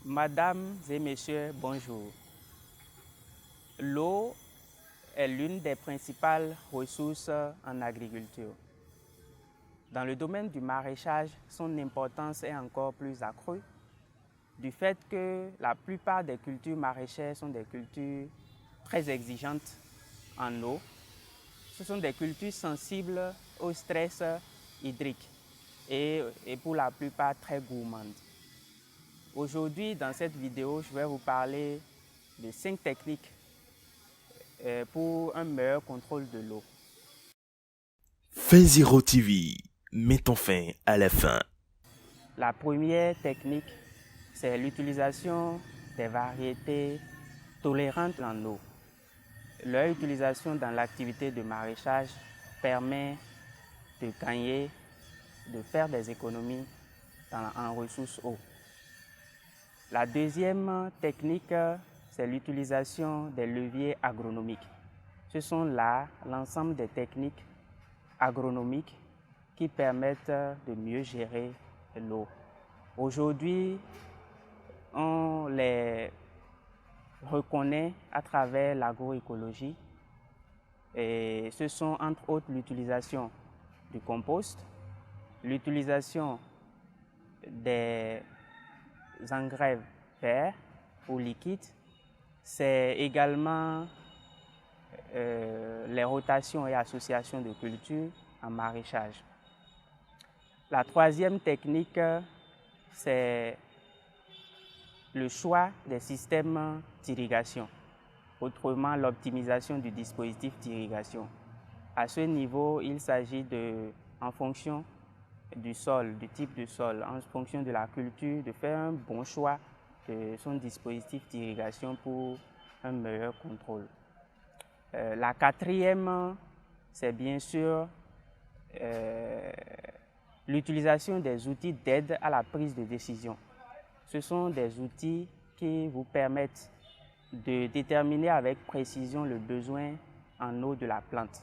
Mesdames et messieurs, bonjour. L'eau est l'une des principales ressources en agriculture. Dans le domaine du maraîchage, son importance est encore plus accrue du fait que la plupart des cultures maraîchères sont des cultures très exigeantes en eau. Ce sont des cultures sensibles au stress hydrique et pour la plupart très gourmandes. Aujourd'hui, dans cette vidéo, je vais vous parler de 5 techniques pour un meilleur contrôle de l'eau. Fin Zero TV, mettons fin à la faim. La première technique, c'est l'utilisation des variétés tolérantes en eau. Leur utilisation dans l'activité de maraîchage permet de gagner, de faire des économies en ressources eau. La deuxième technique, c'est l'utilisation des leviers agronomiques. Ce sont là l'ensemble des techniques agronomiques qui permettent de mieux gérer l'eau. Aujourd'hui, on les reconnaît à travers l'agroécologie et ce sont entre autres l'utilisation du compost, l'utilisation des engrais verts ou liquides, c'est également les rotations et associations de cultures en maraîchage. La troisième technique, c'est le choix des systèmes d'irrigation, autrement l'optimisation du dispositif d'irrigation. À ce niveau, il s'agit en fonction du sol, du type de sol, en fonction de la culture, de faire un bon choix de son dispositif d'irrigation pour un meilleur contrôle. La quatrième, c'est bien sûr l'utilisation des outils d'aide à la prise de décision. Ce sont des outils qui vous permettent de déterminer avec précision le besoin en eau de la plante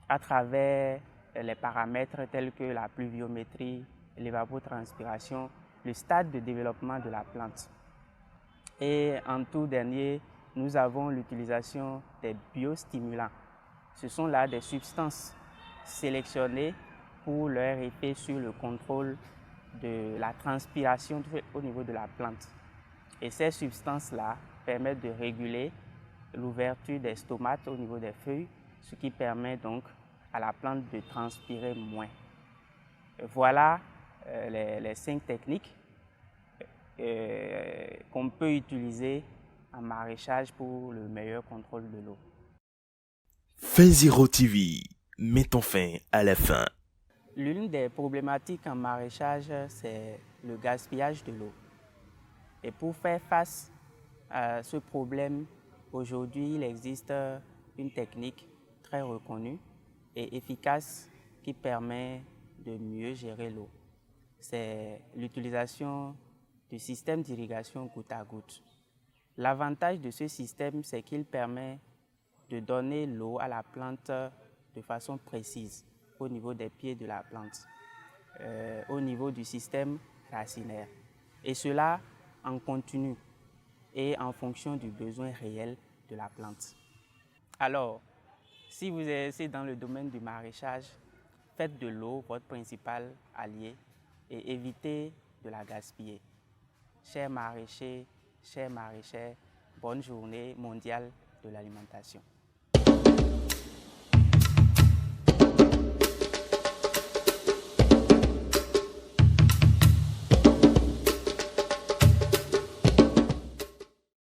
à travers les paramètres tels que la pluviométrie, l'évapotranspiration, le stade de développement de la plante. Et en tout dernier, nous avons l'utilisation des biostimulants. Ce sont là des substances sélectionnées pour leur effet sur le contrôle de la transpiration au niveau de la plante. Et ces substances-là permettent de réguler l'ouverture des stomates au niveau des feuilles, ce qui permet donc à la plante de transpirer moins. Voilà les 5 techniques qu'on peut utiliser en maraîchage pour le meilleur contrôle de l'eau. Fin Zero TV, mettons fin à la faim. L'une des problématiques en maraîchage, c'est le gaspillage de l'eau. Et pour faire face à ce problème, aujourd'hui, il existe une technique très reconnue et efficace qui permet de mieux gérer l'eau. C'est l'utilisation du système d'irrigation goutte à goutte. L'avantage de ce système, c'est qu'il permet de donner l'eau à la plante de façon précise au niveau des pieds de la plante, au niveau du système racinaire. Et cela en continu et en fonction du besoin réel de la plante. Alors, si vous êtes dans le domaine du maraîchage, faites de l'eau votre principal allié et évitez de la gaspiller. Chers maraîchers, chères maraîchères, bonne journée mondiale de l'alimentation.